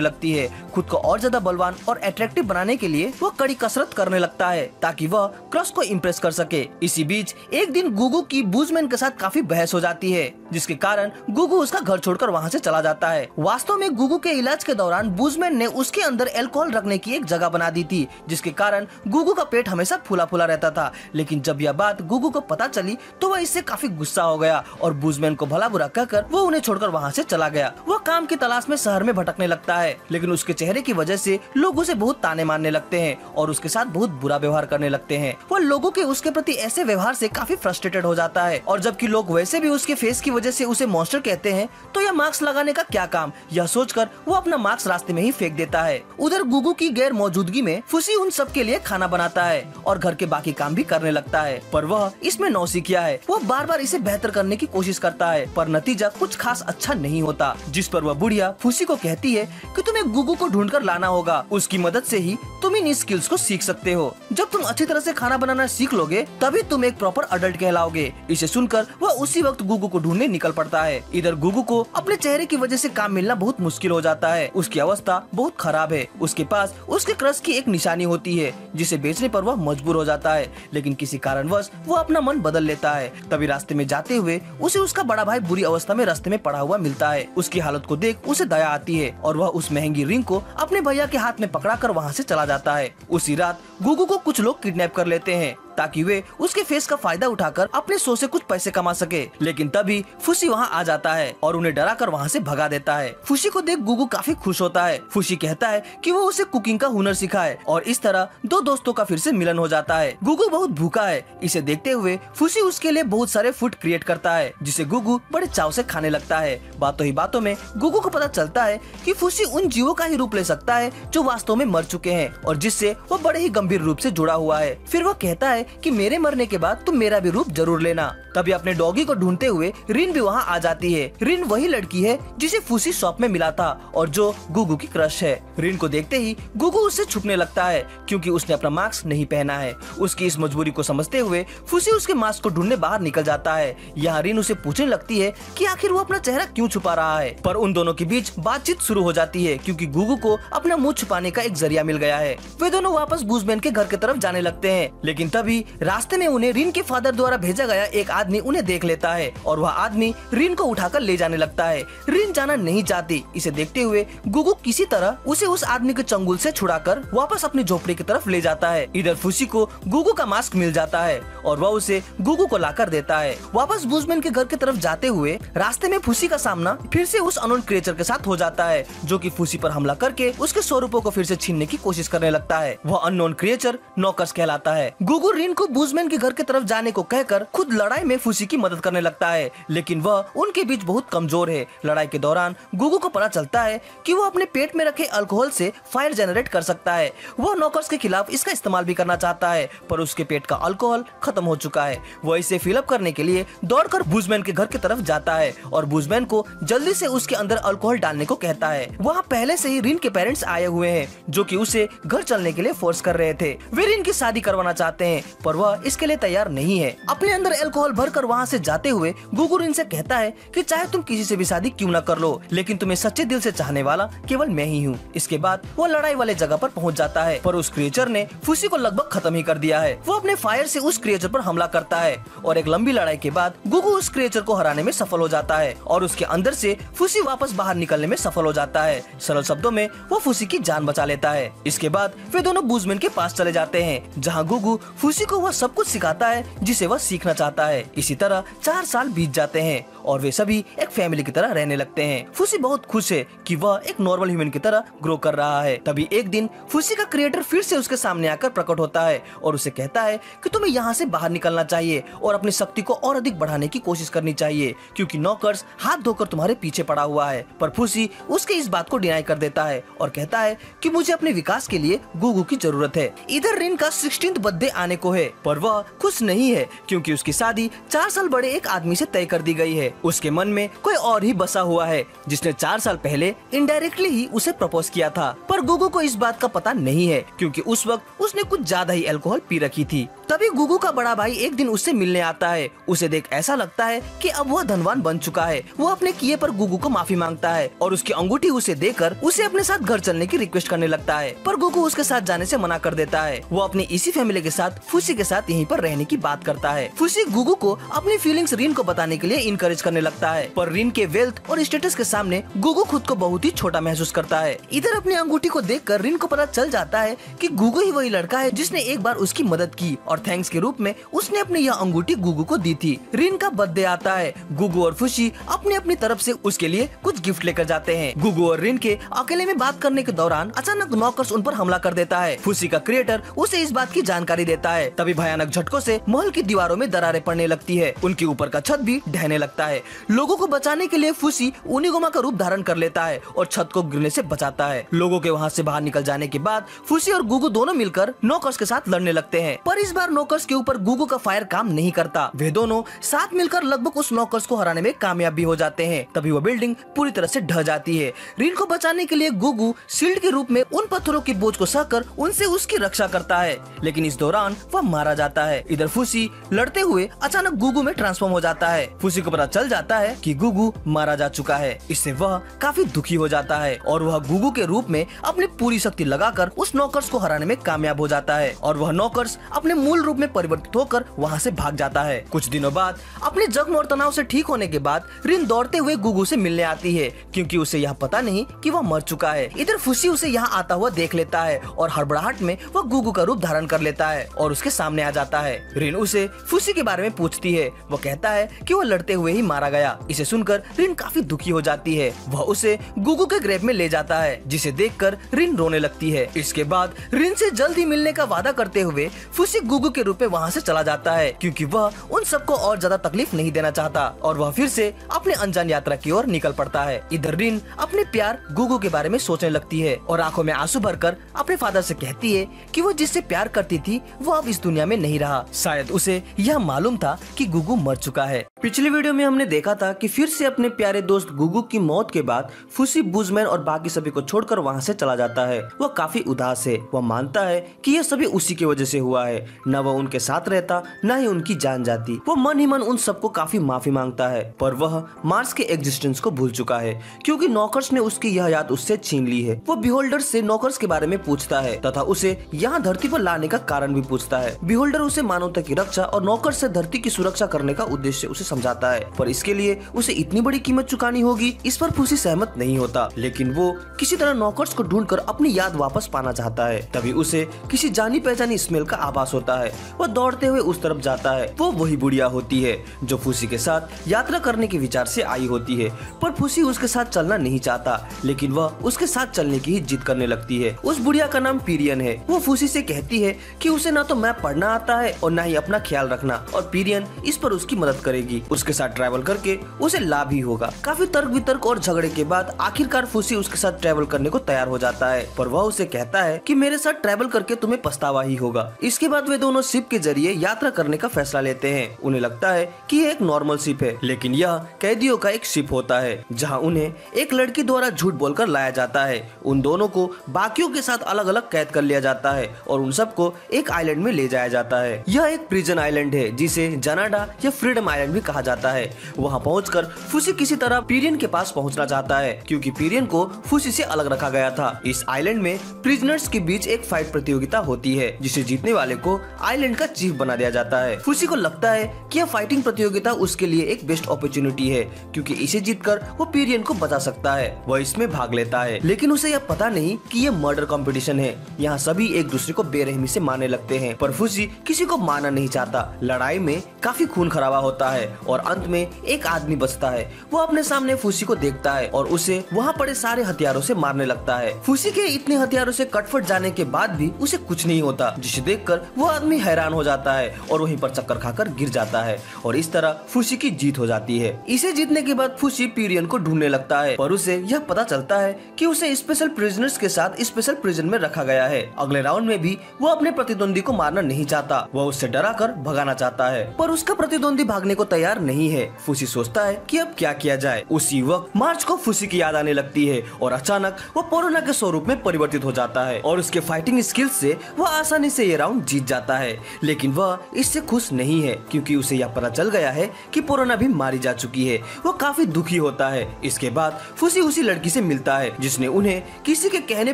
लगती है। खुद को और ज्यादा बलवान और अट्रैक्टिव बनाने के लिए वह कड़ी कसरत करने लगता है ताकि वह क्रश को इम्प्रेस कर सके। इसी बीच एक दिन गुगू की बूजमैन के साथ काफी बहस हो जाती है, जिसके कारण गुगू उसका घर छोड़कर वहाँ से चला जाता है। वास्तव में गुगू के इलाज के दौरान बूजमैन ने उसके अंदर अल्कोहल रखने की एक जगह बना दी थी, जिसके कारण गुगू का पेट हमेशा फूला फूला रहता था। लेकिन जब यह बात गुगू को पता चली तो वह इससे काफी गुस्सा हो गया और बूजमैन को भला बुरा कहकर वो उन्हें छोड़कर वहाँ से चला गया। वह काम की तलाश में शहर में भटकने लगता है, लेकिन उसके चेहरे की वजह से लोग उसे बहुत ताने मारने लगते हैं और उसके साथ बहुत बुरा व्यवहार करने लगते हैं। वह लोगों के उसके प्रति ऐसे व्यवहार से काफी फ्रस्ट्रेटेड हो जाता है और जबकि लोग वैसे भी उसके फेस की वजह से उसे मॉन्स्टर कहते हैं, तो यह मास्क लगाने का क्या काम, यह सोचकर वो अपना मास्क रास्ते में ही फेंक देता है। उधर गुगू की गैर मौजूदगी में फूसी उन सब के लिए खाना बनाता है और घर के बाकी काम भी करने लगता है, पर वह इसमें नौसिखिया है। वह बार बार इसे बेहतर करने की कोशिश करता है, पर नतीजा कुछ खास अच्छा नहीं होता। जिस पर वह बुढ़िया फूसी को कहती है कि तुम्हें गुगू को ढूंढ कर लाना होगा, उसकी मदद से ही तुम इन स्किल्स को सीख सकते हो। जब तुम अच्छी तरह से खाना बनाना सीख लोगे तभी तुम एक प्रॉपर अडल्ट कहलाओगे। इसे सुनकर वह उसी वक्त गुगू को ढूंढने निकल पड़ता है। इधर गुगू को अपने चेहरे की वजह से काम मिलना बहुत मुश्किल हो जाता है। उसकी अवस्था बहुत खराब है। उसके पास उसके क्रश की एक निशानी होती है जिसे बेचने पर वह मजबूर हो जाता है, लेकिन किसी कारणवश वो अपना मन बदल लेता है। तभी रास्ते में जाते हुए उसे उसका बड़ा भाई बुरी अवस्था में रास्ते में पड़ा हुआ मिलता है। उसकी हालत को देख उसे दया आती है और वह उस महंगी रिंग को अपने भैया के हाथ में पकड़ा कर वहाँ से चला जाता है। उसी रात गुगू को कुछ लोग किडनैप कर लेते हैं ताकि वे उसके फेस का फायदा उठाकर अपने शो से कुछ पैसे कमा सके। लेकिन तभी फूसी वहाँ आ जाता है और उन्हें डरा कर वहाँ से भगा देता है। फूसी को देख गुगू काफी खुश होता है। फूसी कहता है कि वो उसे कुकिंग का हुनर सिखाए और इस तरह दो दोस्तों का फिर से मिलन हो जाता है। गुगू बहुत भूखा है। इसे देखते हुए फूसी उसके लिए बहुत सारे फूड क्रिएट करता है जिसे गुगू बड़े चाव से खाने लगता है। बातों ही बातों में गुगू को पता चलता है कि फूसी उन जीवों का ही रूप ले सकता है जो वास्तव में मर चुके हैं और जिससे वो बड़े ही गंभीर रूप से जुड़ा हुआ है। फिर वो कहता है कि मेरे मरने के बाद तुम मेरा भी रूप जरूर लेना। तभी अपने डॉगी को ढूंढते हुए रिन भी वहाँ आ जाती है। रिन वही लड़की है जिसे फूसी शॉप में मिला था और जो गुगू की क्रश है। रिन को देखते ही गुगू उससे छुपने लगता है क्योंकि उसने अपना मास्क नहीं पहना है। उसकी इस मजबूरी को समझते हुए फूसी उसके मास्क को ढूंढने बाहर निकल जाता है। यहाँ रिन उसे पूछने लगती है कि आखिर वो अपना चेहरा क्यों छुपा रहा है, पर उन दोनों के बीच बातचीत शुरू हो जाती है क्योंकि गुगू को अपना मुंह छुपाने का एक जरिया मिल गया है। वे दोनों वापस बूजमैन के घर की तरफ जाने लगते हैं, लेकिन तभी रास्ते में उन्हें रिन के फादर द्वारा भेजा गया एक आदमी उन्हें देख लेता है और वह आदमी रिन को उठाकर ले जाने लगता है। रिन जाना नहीं चाहती। इसे देखते हुए गुगू किसी तरह उसे उस आदमी के चंगुल से छुड़ाकर वापस अपनी झोपड़ी की तरफ ले जाता है। इधर फूसी को गुगू का मास्क मिल जाता है और वह उसे गुगू को लाकर देता है। वापस बूजमैन के घर की तरफ जाते हुए रास्ते में फूसी का सामना फिर से उस अननोन क्रिएचर के साथ हो जाता है जो कि फूसी पर हमला करके उसके 100 रुपयों को फिर से छीनने की कोशिश करने लगता है। वह अननोन क्रिएचर नॉकर्स कहलाता है। गुगू रिन को बूजमैन के घर की तरफ जाने को कहकर खुद लड़ाई में फूसी की मदद करने लगता है, लेकिन वह उनके बीच बहुत कमजोर है। लड़ाई के दौरान गुगू को पता चलता है कि वो अपने पेट में रखे अल्कोहल से फायर जनरेट कर सकता है। वह नॉकर्स के खिलाफ इसका इस्तेमाल भी करना चाहता है, पर उसके पेट का अल्कोहल खत्म हो चुका है। वह इसे फिलअप करने के लिए दौड़कर बूजमैन के घर की तरफ जाता है और बूजमैन को जल्दी से उसके अंदर अल्कोहल डालने को कहता है। वहाँ पहले से ही रिन के पेरेंट्स आए हुए हैं जो कि उसे घर चलने के लिए फोर्स कर रहे थे। वे रिन की शादी करवाना चाहते हैं पर वह इसके लिए तैयार नहीं है। अपने अंदर अल्कोहल भरकर वहाँ से जाते हुए गुगू रिन से कहता है कि चाहे तुम किसी से भी शादी क्यों न कर लो, लेकिन तुम्हें सच्चे दिल से चाहने वाला केवल मैं ही हूँ। इसके बाद वो लड़ाई वाले जगह पर पहुँच जाता है, पर उस क्रिएचर ने फूसी को लगभग खत्म ही कर दिया है। वो अपने फायर से उस क्रिएचर पर हमला करता है और एक लंबी लड़ाई के बाद गुगू उस क्रिएचर को हराने में सफल हो जाता है और उसके अंदर से फूसी वापस बाहर निकलने में सफल हो जाता है। सरल शब्दों में वो फूसी की जान बचा लेता है। इसके बाद वे दोनों बूजमैन के पास चले जाते हैं जहाँ गुगू फूसी को वह सब कुछ सिखाता है जिसे वह सीखना चाहता है। इसी तरह 4 साल बीत जाते हैं और वे सभी एक फैमिली की तरह रहने लगते हैं। फुसी बहुत खुश है कि वह एक नॉर्मल ह्यूमन की तरह ग्रो कर रहा है। तभी एक दिन फुसी का क्रिएटर फिर से उसके सामने आकर प्रकट होता है और उसे कहता है कि तुम्हें यहाँ से बाहर निकलना चाहिए और अपनी शक्ति को और अधिक बढ़ाने की कोशिश करनी चाहिए, क्योंकि नॉकर्स हाथ धोकर तुम्हारे पीछे पड़ा हुआ है। पर फुसी उसके इस बात को डिनाई कर देता है और कहता है कि मुझे अपने विकास के लिए गुगु की जरूरत है। इधर रिन का 16th बर्थडे आने को है, पर वह खुश नहीं है क्योंकि उसकी शादी 4 साल बड़े एक आदमी से तय कर दी गई है। उसके मन में कोई और ही बसा हुआ है जिसने 4 साल पहले इनडायरेक्टली ही उसे प्रपोज किया था। पर गुगु को इस बात का पता नहीं है क्योंकि उस वक्त उसने कुछ ज्यादा ही अल्कोहल पी रखी थी। तभी गुगु का बड़ा भाई एक दिन उससे मिलने आता है। उसे देख ऐसा लगता है कि अब वह धनवान बन चुका है। वो अपने किए पर गुगु को माफी मांगता है और उसकी अंगूठी उसे देकर उसे अपने साथ घर चलने की रिक्वेस्ट करने लगता है। पर गुगु उसके साथ जाने से मना कर देता है। वो अपनी इसी फैमिली के साथ फुसी के साथ यहीं पर रहने की बात करता है। फुसी गुगु को अपनी फीलिंग्स रिन को बताने के लिए इनकरेज करने लगता है, पर रिन के वेल्थ और स्टेटस के सामने गुगु खुद को बहुत ही छोटा महसूस करता है। इधर अपनी अंगूठी को देखकर रिन को पता चल जाता है कि गुगु ही वही लड़का है जिसने एक बार उसकी मदद की और थैंक्स के रूप में उसने अपनी यह अंगूठी गुगु को दी थी। रिन का बर्थडे आता है। गुगु और फुसी अपनी अपनी तरफ से उसके लिए कुछ गिफ्ट लेकर जाते हैं। गुगु और रिन के अकेले में बात करने के दौरान अचानक नॉकर्स उन पर हमला कर देता है। फुसी का क्रिएटर उसे इस बात की जानकारी देता है। तभी भयानक झटकों से महल की दीवारों में दरारें पड़ने लगती है। उनके ऊपर का छत भी ढहने लगता है। लोगों को बचाने के लिए फुसी उनिगोमा का रूप धारण कर लेता है और छत को गिरने से बचाता है। लोगों के वहाँ से बाहर निकल जाने के बाद फुसी और गुगु दोनों मिलकर नॉकर्स के साथ लड़ने लगते हैं, पर इस बार नॉकर्स के ऊपर गुगु का फायर काम नहीं करता। वे दोनों साथ मिलकर लगभग उस नॉकर्स को हराने में कामयाब भी हो जाते हैं। तभी वो बिल्डिंग पूरी तरह से ढह जाती है। रिन को बचाने के लिए गुगु शील्ड के रूप में उन पत्थरों की बोझ को सहकर उनसे उसकी रक्षा करता है, लेकिन इस दौरान वह मारा जाता है। इधर फुसी लड़ते हुए अचानक गुगु में ट्रांसफॉर्म हो जाता है। फुसी को पता चल जाता है कि गुगु मारा जा चुका है। इससे वह काफी दुखी हो जाता है और वह गुगु के रूप में अपनी पूरी शक्ति लगाकर उस नॉकर्स को हराने में कामयाब हो जाता है और वह नॉकर्स अपने मूल रूप में परिवर्तित होकर वहाँ से भाग जाता है। कुछ दिनों बाद अपने जख्म और तनाव से ठीक होने के बाद रिन दौड़ते हुए गुगु से मिलने आती है क्योंकि उसे यह पता नहीं कि वह मर चुका है। इधर फुसी उसे यहाँ आता हुआ देख लेता है और हड़बड़ाहट में वह गुगु का रूप धारण कर लेता है और उसके सामने आ जाता है। रिन उसे फुसी के बारे में पूछती है। वो कहता है कि वो लड़ते हुए ही मारा गया। इसे सुनकर रिन काफी दुखी हो जाती है। वह उसे गुगु के ग्रेव में ले जाता है, जिसे देखकर रिन रोने लगती है। इसके बाद रिन से जल्द ही मिलने का वादा करते हुए फुसी गुगु के रूप में वहाँ से चला जाता है क्योंकि वह उन सबको और ज्यादा तकलीफ नहीं देना चाहता और वह फिर से अपने अनजान यात्रा की ओर निकल पड़ता है। इधर रिन अपने प्यार गुगु के बारे में सोचने लगती है और आंखों में आंसू भरकर अपने फादर से कहती है कि वो जिससे प्यार करती थी वो अब इस दुनिया में नहीं रहा। शायद उसे यह मालूम था कि गुगु मर चुका है। पिछली वीडियो में हमने देखा था कि फिर से अपने प्यारे दोस्त गुगु की मौत के बाद फुसी बुजमैन और बाकी सभी को छोड़कर वहाँ से चला जाता है। वह काफी उदास है। वह मानता है कि यह सभी उसी की वजह से हुआ है। न वह उनके साथ रहता न ही उनकी जान जाती। वो मन ही मन उन सबको काफी माफी मांगता है, पर वह मार्स के एग्जिस्टेंस को भूल चुका है क्योंकि नॉकर्स ने उसकी यह याद उससे छीन ली है। वो बिहोल्डर से नॉकर्स के बारे में पूछता है तथा उसे यहाँ धरती पर लाने का कारण भी पूछता है। बिहोल्डर उसे मानवता की रक्षा और नॉकर्स से धरती की सुरक्षा करने का उद्देश्य उसे समझाता है, पर इसके लिए उसे इतनी बड़ी कीमत चुकानी होगी। इस पर फुसी सहमत नहीं होता, लेकिन वो किसी तरह नॉकर्स को ढूंढकर अपनी याद वापस पाना चाहता है। तभी उसे किसी जानी पहचानी स्मेल का आभास होता है। वह दौड़ते हुए उस तरफ जाता है। वो वही बुढ़िया होती है जो फुसी के साथ यात्रा करने के विचार से आई होती है, पर फुसी उसके साथ चलना नहीं चाहता, लेकिन वह उसके साथ चलने की ही जिद करने लगती है। उस बुढ़िया का नाम पीरियन है। वो फुसी से कहती है कि उसे ना तो मैप पढ़ना आता है और ना ही अपना ख्याल रखना, और पीरियन इस पर उसकी मदद करेगी। उसके साथ ट्रैवल करके उसे लाभ ही होगा। काफी तर्क वितर्क और झगड़े के बाद आखिरकार फुसी उसके साथ ट्रैवल करने को तैयार हो जाता है, पर वह उसे कहता है कि मेरे साथ ट्रैवल करके तुम्हें पछतावा ही होगा। इसके बाद वे दोनों शिप के जरिए यात्रा करने का फैसला लेते हैं। उन्हें लगता है कि यह एक नॉर्मल शिप है, लेकिन यह कैदियों का एक शिप होता है जहां उन्हें एक लड़की द्वारा झूठ बोलकर लाया जाता है। उन दोनों को बाकियों के साथ अलग अलग कैद कर लिया जाता है और उन सबको एक आइलैंड में ले जाया जाता है। यह एक प्रिजन आइलैंड है जिसे जनाडा या फ्रीडम आइलैंड भी कहा जाता है। वहाँ पहुंचकर फुसी किसी तरह पीरियन के पास पहुंचना चाहता है, क्योंकि पीरियन को फुसी से अलग रखा गया था। इस आइलैंड में प्रिजनर्स के बीच एक फाइट प्रतियोगिता होती है, जिसे जीतने वाले को आइलैंड का चीफ बना दिया जाता है। फुसी को लगता है कि यह फाइटिंग प्रतियोगिता उसके लिए एक बेस्ट अपॉर्चुनिटी है, क्योंकि इसे जीतकर वो पीरियन को बचा सकता है। वह इसमें भाग लेता है, लेकिन उसे यह पता नहीं कि यह मर्डर कंपटीशन है। यहाँ सभी एक दूसरे को बेरहमी से मारने लगते हैं, पर फुसी किसी को मारना नहीं चाहता। लड़ाई में काफी खून खराबा होता है और अंत में एक आदमी बचता है। वो अपने सामने फुसी को देखता है और उसे वहाँ पड़े सारे हथियारों से मारने लगता है। फुसी के इतने हथियारों से कटफट जाने के बाद भी उसे कुछ नहीं होता, जिसे देखकर वो आदमी हैरान हो जाता है और वहीं पर चक्कर खाकर गिर जाता है और इस तरह फुसी की जीत हो जाती है। इसे जीतने के बाद फुसी पीरियन को ढूंढने लगता है, पर उसे यह पता चलता है कि उसे स्पेशल प्रिजनर्स के साथ स्पेशल प्रिजन में रखा गया है। अगले राउंड में भी वो अपने प्रतिद्वंदी को मारना नहीं चाहता, वह उससे डरा कर भगाना चाहता है, पर उसका प्रतिद्वंदी भागने को तैयार नहीं है। फुसी सोचता है कि अब क्या किया जाए। उसी वक्त मार्च को फुसी की याद आने लगती है और अचानक वो पोरोना के स्वरूप में परिवर्तित हो जाता है और उसके फाइटिंग स्किल्स से वह आसानी से ये राउंड जीत जाता है। लेकिन वह इससे खुश नहीं है, क्योंकि उसे यह पता चल गया है कि पोरोना भी मारी जा चुकी है। वो काफी दुखी होता है। इसके बाद फुसी उसी लड़की से मिलता है जिसने उन्हें किसी के कहने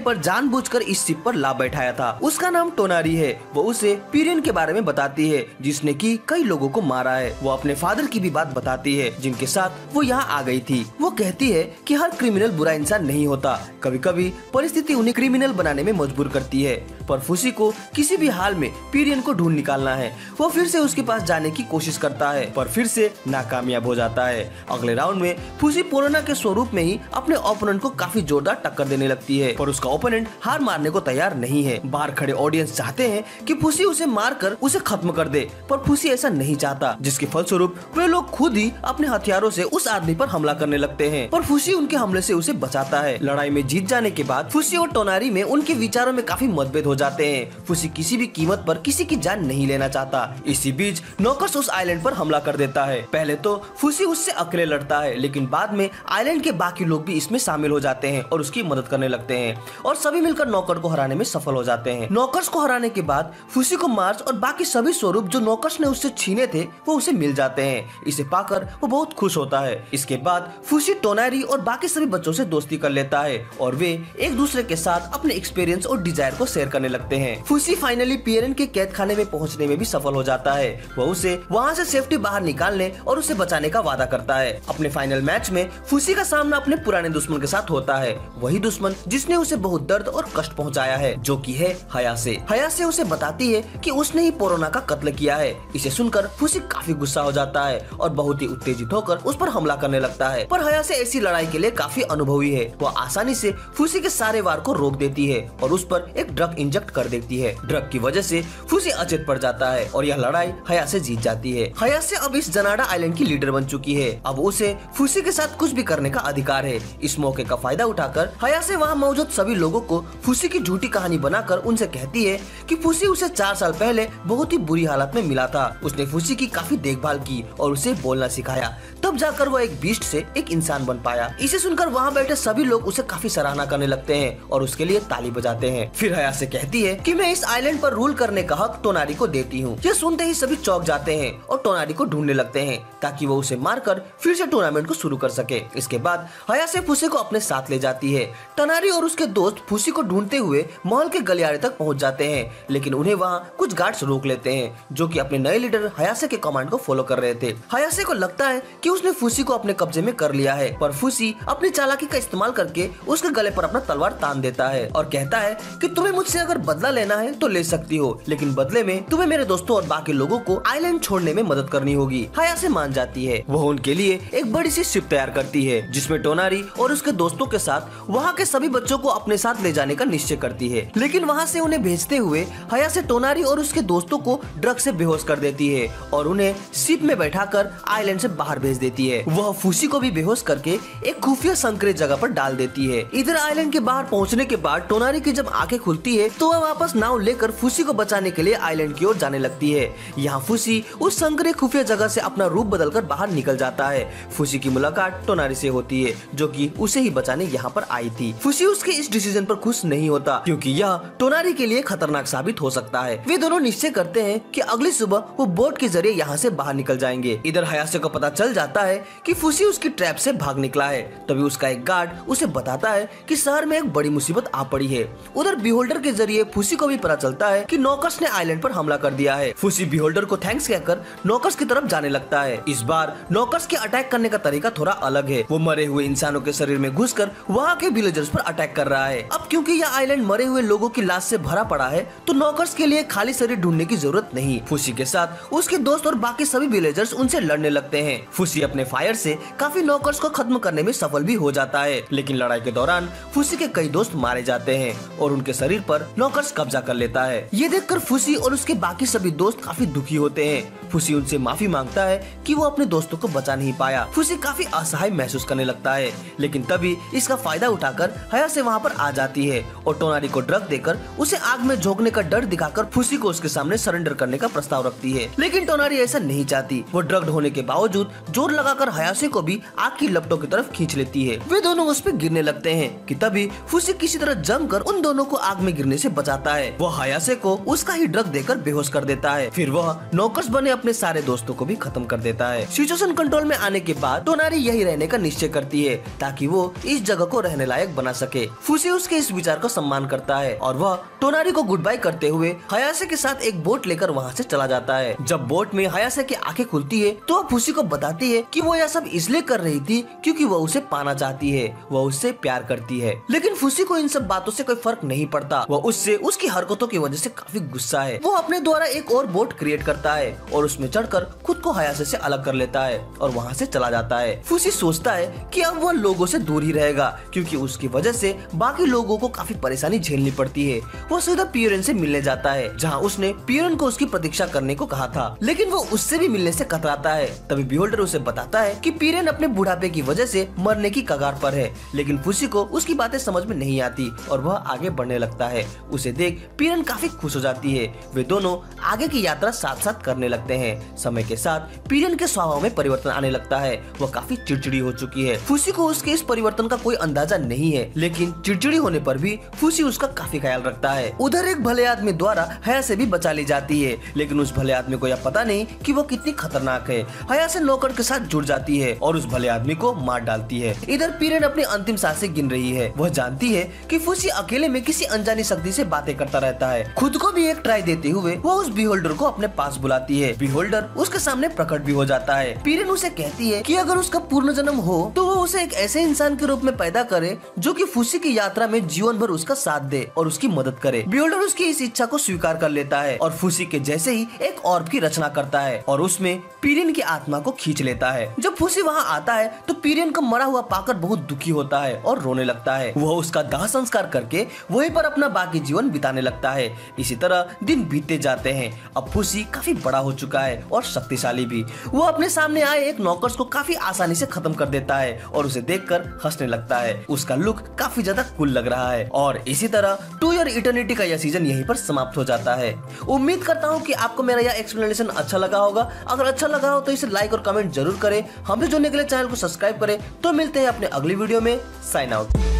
पर जानबूझकर इस शिप पर ला बैठाया था। उसका नाम टोनारी है। वो उसे पीरियन के बारे में बताती है, जिसने कि कई लोगों को मारा है। वो अपने फादर की भी बात बताती है, जिनके साथ वो यहाँ आ गई थी। वो कहती है कि हर क्रिमिनल बुरा इंसान नहीं होता, कभी कभी परिस्थिति उन्हें क्रिमिनल बनाने में मजबूर करती है। पर फुसी को किसी भी हाल में पीरियन को ढूंढ निकालना है। वो फिर से उसके पास जाने की कोशिश करता है, पर फिर से नाकामयाब हो जाता है। अगले राउंड में फुसी पोरोना के स्वरूप में ही अपने ओपोनेंट को काफी जोरदार टक्कर देने लगती है, पर उसका ओपोनेंट हार मारने को तैयार नहीं है। बाहर खड़े ऑडियंस चाहते हैं कि फुसी उसे मारकर उसे खत्म कर दे, पर फुसी ऐसा नहीं चाहता, जिसके फलस्वरूप वे लोग खुद ही अपने हथियारों से उस आदमी पर हमला करने लगते हैं, पर फुसी उनके हमले से उसे बचाता है। लड़ाई में जीत जाने के बाद फुसी और टोनारी में उनके विचारों में काफी मतभेद हो जाते हैं। फुसी किसी भी कीमत पर किसी की जान नहीं लेना चाहता। इसी बीच नॉकर्स उस आइलैंड पर हमला कर देता है। पहले तो फुसी उससे अकेले लड़ता है, लेकिन बाद में आइलैंड के बाकी लोग भी इसमें शामिल हो जाते हैं और उसकी मदद करने लगते हैं और सभी मिलकर नॉकर को हराने में सफल हो जाते हैं। नॉकर्स को हराने के बाद फुसी को मार्च और बाकी सभी स्वरूप जो नॉकर्स ने उससे छीने थे वो उसे मिल जाते हैं। इसे पाकर वो बहुत खुश होता है। इसके बाद फुसी टोनारी और बाकी सभी बच्चों से दोस्ती कर लेता है और वे एक दूसरे के साथ अपने एक्सपीरियंस और डिजायर को शेयर करने लगते हैं। फुसी फाइनली पीरियन के कैद खाने में पहुंचने में भी सफल हो जाता है। वह उसे वहां से सेफ्टी बाहर निकालने और उसे बचाने का वादा करता है। अपने फाइनल मैच में फुसी का सामना अपने पुराने दुश्मन के साथ होता है, वही दुश्मन जिसने उसे बहुत दर्द और कष्ट पहुंचाया है, जो कि है हयासे। हयासे उसे बताती है कि उसने ही पोरोना का कत्ल किया है। इसे सुनकर फुसी काफी गुस्सा हो जाता है और बहुत ही उत्तेजित होकर उस पर हमला करने लगता है, पर हयासे ऐसी लड़ाई के लिए काफी अनुभवी है। वह आसानी से फुसी के सारे वार को रोक देती है और उस पर एक ड्रग इंजेक्ट कर देती है। ड्रग की वजह से फुसी अचेत पड़ जाता है और यह लड़ाई हयासे जीत जाती है। हयासे अब इस जनाडा आइलैंड की लीडर बन चुकी है। अब उसे फुसी के साथ कुछ भी करने का अधिकार है। इस मौके का फायदा उठाकर हयासे वहाँ मौजूद सभी लोगों को फुसी की झूठी कहानी बनाकर उनसे कहती है कि फुसी उसे 4 साल पहले बहुत ही बुरी हालत में मिला था। उसने फुसी की काफी देखभाल की और उसे बोलना सिखाया, तब जाकर वो एक बीस्ट से एक इंसान बन पाया। इसे सुनकर वहाँ बैठे सभी लोग उसे काफी सराहना करने लगते हैं और उसके लिए ताली बजाते हैं। फिर हयासे कहती है कि मैं इस आइलैंड पर रूल करने का हक टोनारी को देती हूँ। यह सुनते ही सभी चौंक जाते हैं और टोनारी को ढूंढने लगते हैं ताकि वो उसे मारकर फिर से टूर्नामेंट को शुरू कर सके। इसके बाद हयासे फुसी को अपने साथ ले जाती है। टोनारी और उसके दोस्त फुसी को ढूंढते हुए महल के गलियारे तक पहुंच जाते हैं, लेकिन उन्हें वहाँ कुछ गार्ड्स रोक लेते हैं जो कि अपने नए लीडर हयासे के कमांड को फॉलो कर रहे थे। हयासे को लगता है कि उसने फुसी को अपने कब्जे में कर लिया है, पर फुसी अपनी चालाकी का इस्तेमाल करके उसके गले पर अपना तलवार तान देता है और कहता है कि तुम्हें मुझसे अगर बदला लेना है तो ले सकती हो, लेकिन बदले में तुम्हें मेरे दोस्तों और बाकी लोगों को आइलैंड छोड़ने में मदद करनी होगी। हयासे मान जाती है। वह उनके लिए एक बड़ी सी शिप तैयार करती है जिसमें टोनारी और उसके दोस्तों के साथ वहाँ के सभी बच्चों को अपने साथ ले जाने का निश्चय करती है, लेकिन वहाँ से उन्हें भेजते हुए हयासे टोनारी और उसके दोस्तों को ड्रग से बेहोश कर देती है और उन्हें शिप में बैठाकर आइलैंड से बाहर भेज देती है। वह फुसी को भी बेहोश करके एक खुफिया संकरित जगह पर डाल देती है। इधर आइलैंड के बाहर पहुँचने के बाद टोनारी की जब आंखें खुलती है तो वह वापस नाव लेकर फुसी को बचाने के लिए आइलैंड की ओर जाने लगती है। यहाँ फुसी उस संकरे खुफिया जगह से अपना रूप बदलकर बाहर निकल जाता है। फुसी की मुलाकात टोनारी से होती है जो कि उसे ही बचाने यहाँ पर आई थी। फुसी उसके इस डिसीजन पर खुश नहीं होता क्योंकि यह टोनारी के लिए खतरनाक साबित हो सकता है। वे दोनों निश्चय करते हैं कि अगली सुबह वो बोट के जरिए यहाँ से बाहर निकल जाएंगे। जाएंगे। इधर हयासे को पता चल जाता है कि फुसी उसकी ट्रैप से भाग निकला है। तभी उसका एक गार्ड उसे बताता है कि शहर में एक बड़ी मुसीबत आ पड़ी है। उधर बिहोल्डर के जरिए फुसी को भी पता चलता है कि नॉकर्स ने आइलैंड पर हमला कर दिया है। फुसी बिहोल्डर को थैंक्स कहकर नॉकर्स की तरफ जाने लगता है। इस बार नॉकर्स के अटैक करने का तरीका थोड़ा अलग है। वो मरे हुए इंसानों के शरीर में घुसकर वहाँ के विलेजर्स पर अटैक कर रहा है। अब क्योंकि यह आइलैंड मरे हुए लोगों की लाश से भरा पड़ा है, तो नॉकर्स के लिए खाली शरीर ढूंढने की जरूरत नहीं। फुसी के साथ उसके दोस्त और बाकी सभी विलेजर्स उनसे लड़ने लगते हैं। फुसी अपने फायर से काफी नॉकर्स को खत्म करने में सफल भी हो जाता है, लेकिन लड़ाई के दौरान फुसी के कई दोस्त मारे जाते हैं और उनके शरीर पर नॉकर्स कब्जा कर लेता है। ये देखकर फुसी और उसके बाकी सभी दोस्त काफी दुखी होते हैं। फुसी उनसे माफी मांगता है कि वो अपने दोस्तों को बचा नहीं पाया। फुसी काफी असहाय महसूस करने लगता है, लेकिन तभी इसका फायदा उठाकर हयासे वहाँ पर आ जाती है और टोनारी को ड्रग देकर उसे आग में झोंकने का डर दिखाकर फुसी को उसके सामने सरेंडर करने का प्रस्ताव रखती है। लेकिन टोनारी ऐसा नहीं चाहती। वो ड्रग्ड होने के बावजूद जोर लगाकर हयासे को भी आग की लपटों की तरफ खींच लेती है। वे दोनों उस पर गिरने लगते हैं कि तभी फुसी किसी तरह जमकर उन दोनों को आग में गिरने से बचाता है। वो हयासे को उसका ही ड्रग देकर बेहोश कर देता है। फिर वह नौकर्स बने अपने सारे दोस्तों को भी खत्म कर देता है। सिचुएशन कंट्रोल में आने के बाद टोनारी यही रहने का निश्चय करती है ताकि वो इस जगह को रहने लायक बना सके। फुसी उसके इस विचार को सम्मान करता है और वह टोनारी को गुड बाय करते हुए हयासे के साथ एक बोट लेकर वहाँ से चला जाता है। जब बोट में हयासे की आंखें खुलती है तो वह फुसी को बताती है कि वो यह सब इसलिए कर रही थी क्योंकि वह उसे पाना चाहती है, वह उससे प्यार करती है। लेकिन फुसी को इन सब बातों से कोई फर्क नहीं पड़ता। वह उससे उसकी हरकतों की वजह से काफी गुस्सा है। वो अपने द्वारा एक और बोट क्रिएट करता है और उसमें चढ़कर खुद को हयासे से अलग कर लेता है और वहाँ से चला जाता है। फुसी सोचता है कि अब वह लोगों से दूर ही रहेगा क्योंकि उसकी वजह से बाकी लोगों को काफी परेशानी झेलनी पड़ती है। वो सीधा पियोरन से मिलने जाता है जहाँ उसने पियोरन को उसकी प्रतीक्षा करने को कहा था, लेकिन वो उससे भी मिलने से कतराता है। तभी बिहोल्डर उसे बताता है कि पियोरन अपने बुढ़ापे की वजह से मरने की कगार पर है, लेकिन फुसी को उसकी बातें समझ में नहीं आती और वह आगे बढ़ने लगता है। उसे देख पियोरन काफी खुश हो जाती है। वे दोनों आगे की यात्रा साथ साथ करने लगते हैं। समय के साथ पियोरन के स्वभाव में परिवर्तन आने लगता है। वह काफी चिड़चिड़ी हो चुकी है। फुसी को उसके इस परिवर्तन का कोई अंदाजा नहीं है, लेकिन चिड़चिड़ी होने पर भी फुसी उसका काफी ख्याल रखता है। उधर एक भले आदमी द्वारा हयासे भी बचा ली जाती है, लेकिन उस भले आदमी को यह पता नहीं कि वो कितनी खतरनाक है। हयासे नौकर के साथ जुड़ जाती है और उस भले आदमी को मार डालती है। इधर पियोरन अपनी अंतिम सांसें गिन रही है। वह जानती है कि फुसी अकेले में किसी अनजानी शक्ति से बातें करता रहता है। खुद को भी एक ट्राई देते हुए वो उस बिहोल्डर को अपने पास बुलाती है। बिहोल्डर उसके सामने प्रकट भी हो जाता है। पियोरन उसे कहती है कि अगर उसका पूर्ण जन्म हो तो वो उसे एक ऐसे इंसान के रूप में पैदा करे जो कि फुसी की यात्रा में जीवन भर उसका साथ दे और उसकी मदद करे। बिहोल्डर उसकी इस इच्छा को स्वीकार कर लेता है और फुसी के जैसे ही एक ऑर्ब की रचना करता है और उसमें पियोरन की आत्मा को खींच लेता है। जब फुसी वहाँ आता है तो पियोरन को मरा हुआ पाकर बहुत दुखी होता है और रोने लगता है। वह उसका दाह संस्कार करके वहीं पर अपना बाकी जीवन बिताने लगता है। इसी तरह दिन बीतते जाते हैं। अब फुसी काफी बड़ा हो चुका है और शक्तिशाली भी। वो अपने सामने आए एक नौकर्स को काफी आसानी से खत्म कर देता है और उसे देखकर हंसने लगता है। उसका लुक काफी ज्यादा कूल लग रहा है। और इसी तरह टू ईयर इटर्निटी का यह सीजन यहीं पर समाप्त हो जाता है। उम्मीद करता हूँ कि आपको मेरा यह एक्सप्लेनेशन अच्छा लगा होगा। अगर अच्छा लगा हो तो इसे लाइक और कमेंट जरूर करें। हमसे जुड़ने के लिए चैनल को सब्सक्राइब करें। तो मिलते हैं अपने अगली वीडियो में। Sign out.